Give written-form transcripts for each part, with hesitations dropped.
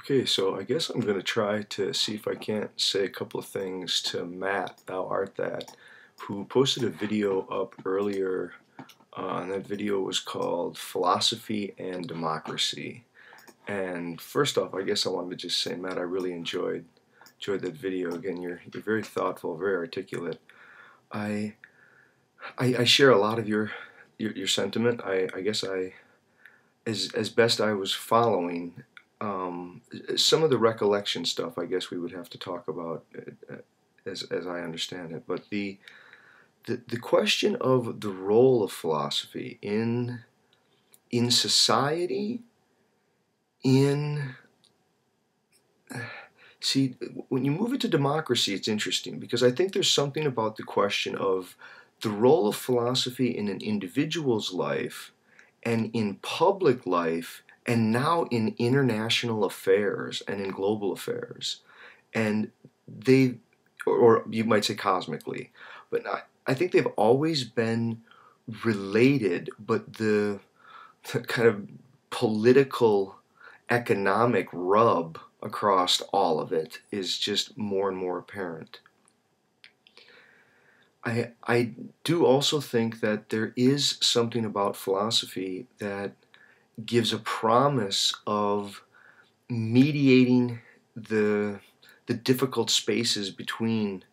Okay, so I guess I'm going to try to see if I can't say a couple of things to Matt, thou art that, who posted a video up earlier, and that video was called Philosophy and Democracy. And first off, I guess I wanted to just say, Matt, I really enjoyed that video. Again, you're very thoughtful, very articulate. I I share a lot of your sentiment. I guess as best I was following, some of the recollection stuff, I guess we would have to talk about as I understand it. But the question of the role of philosophy in society, in see, when you move into democracy, it's interesting because I think there's something about the question of the role of philosophy in an individual's life and in public life and now in international affairs and in global affairs. And they, or you might say cosmically, but I think they've always been related, but the kind of political, economic rub across all of it is just more and more apparent. I do also think that there is something about philosophy that gives a promise of mediating the difficult spaces between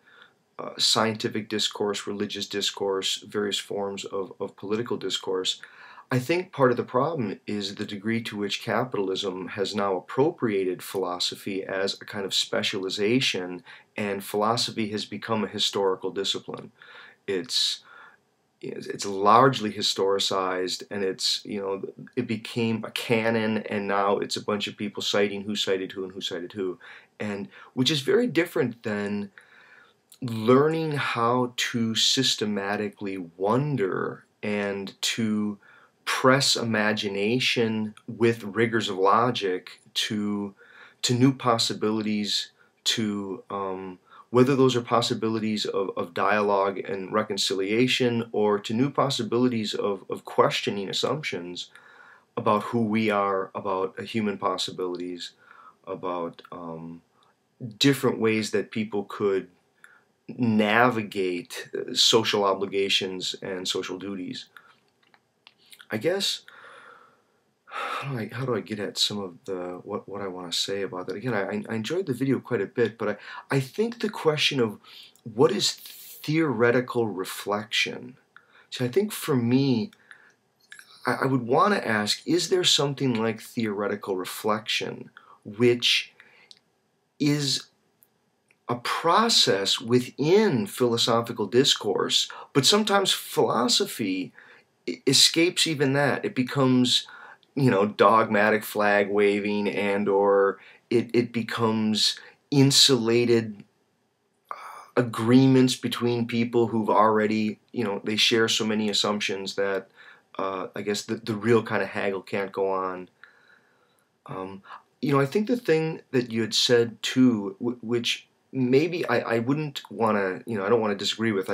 scientific discourse, religious discourse, various forms of political discourse. I think part of the problem is the degree to which capitalism has now appropriated philosophy as a kind of specialization, and philosophy has become a historical discipline. It's it's largely historicized, and it became a canon, and now it's a bunch of people citing who cited who and who cited who, and which is very different than learning how to systematically wonder and to press imagination with rigors of logic to new possibilities, to whether those are possibilities of dialogue and reconciliation, or to new possibilities of questioning assumptions about who we are, about human possibilities, about different ways that people could navigate social obligations and social duties. I guess how do I get at some of the what I want to say about that? Again, I enjoyed the video quite a bit, but I think the question of what is theoretical reflection. See, I think for me, I would want to ask: is there something like theoretical reflection, which is a process within philosophical discourse, but sometimes philosophy escapes even that. It becomes, dogmatic flag waving, and or it becomes insulated agreements between people who've already, they share so many assumptions that I guess the real kind of haggle can't go on. I think the thing that you had said too, which maybe I wouldn't want to, I don't want to disagree with,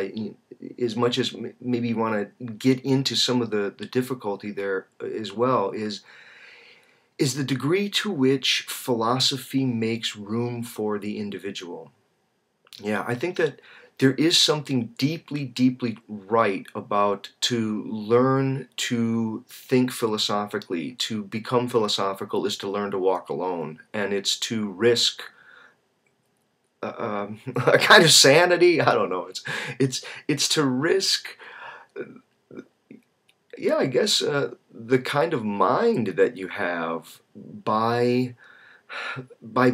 as much as maybe you want to get into some of the difficulty there as well, is the degree to which philosophy makes room for the individual. Yeah, I think that there is something deeply, deeply right about to learn to think philosophically. To become philosophical is to learn to walk alone, and it's to risk a kind of sanity. I don't know. It's to risk, yeah, I guess the kind of mind that you have by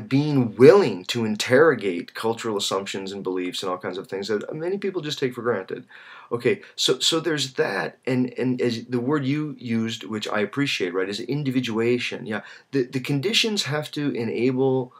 being willing to interrogate cultural assumptions and beliefs and all kinds of things that many people just take for granted. Okay, so there's that, and as the word you used, which I appreciate, right, is individuation. Yeah, the conditions have to enable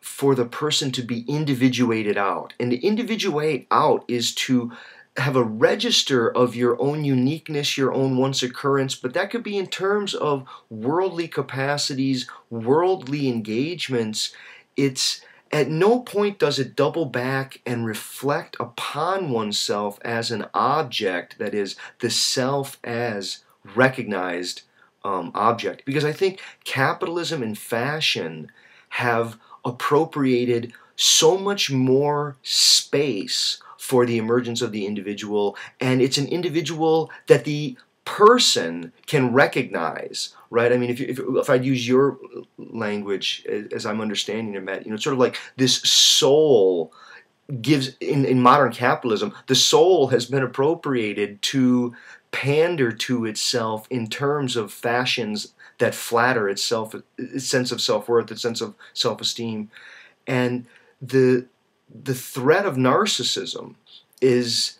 for the person to be individuated out. And to individuate out is to have a register of your own uniqueness, your own once occurrence, but that could be in terms of worldly capacities, worldly engagements. It's at no point does it double back and reflect upon oneself as an object, that is, the self as recognized object. Because I think capitalism and fashion have appropriated so much more space for the emergence of the individual, and it's an individual that the person can recognize, right? I mean, if I'd use your language as I'm understanding it, Matt, it's sort of like this soul gives, in modern capitalism, the soul has been appropriated to pander to itself in terms of fashions that flatter itself, its sense of self-worth, its sense of self-esteem. And the threat of narcissism is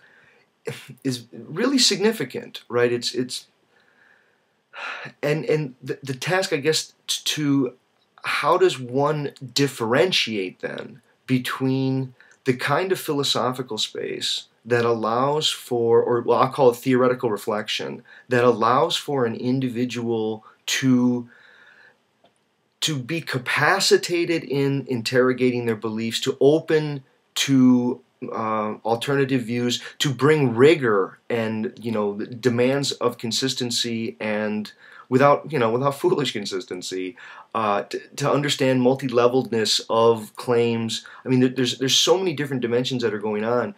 really significant, right? And the task, I guess, to how does one differentiate then between the kind of philosophical space that allows for, or well, I'll call it theoretical reflection, that allows for an individual to be capacitated in interrogating their beliefs, to open to alternative views, to bring rigor and demands of consistency, and without foolish consistency, to understand multi-leveledness of claims. I mean, there's so many different dimensions that are going on,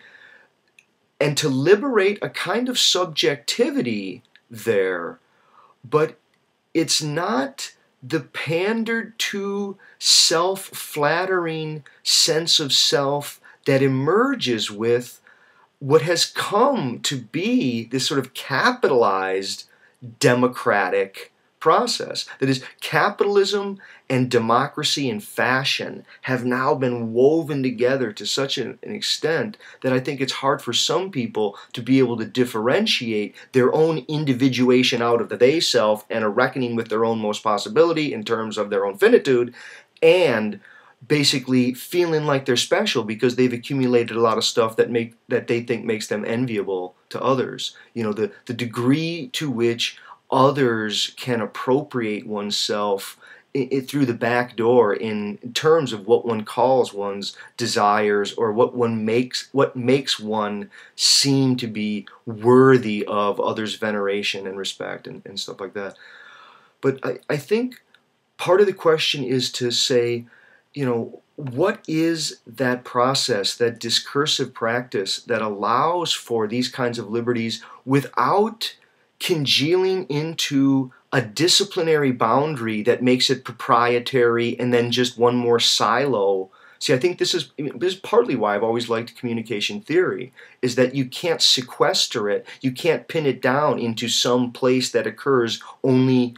and to liberate a kind of subjectivity there, but it's not the pandered to self-flattering sense of self that emerges with what has come to be this sort of capitalized democratic process. That is, capitalism and democracy and fashion have now been woven together to such an extent that I think it's hard for some people to be able to differentiate their own individuation out of the they self and a reckoning with their own most possibility in terms of their own finitude, and basically feeling like they're special because they've accumulated a lot of stuff that they think makes them enviable to others. The degree to which others can appropriate oneself through the back door in terms of what one calls one's desires, or what makes one seem to be worthy of others' veneration and respect and stuff like that. But I think part of the question is to say, what is that process, that discursive practice that allows for these kinds of liberties without congealing into a disciplinary boundary that makes it proprietary and then just one more silo. See, I think this is partly why I've always liked communication theory, is that you can't sequester it, you can't pin it down into some place that occurs only,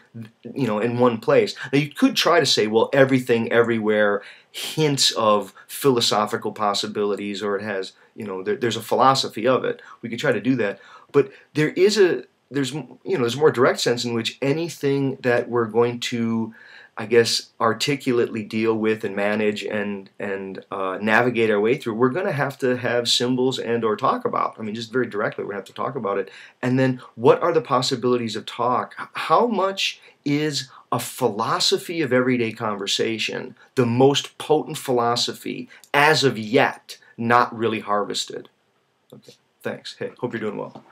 in one place. Now, you could try to say, well, everything, everywhere, hints of philosophical possibilities, or it has, there's a philosophy of it. We could try to do that, but there's a more direct sense in which anything that we're going to, I guess, articulately deal with and manage and navigate our way through, we're going to have symbols and or talk about. I mean, just very directly, we're going to have to talk about it. And then what are the possibilities of talk? How much is a philosophy of everyday conversation the most potent philosophy as of yet not really harvested? Okay, thanks. Hey, hope you're doing well.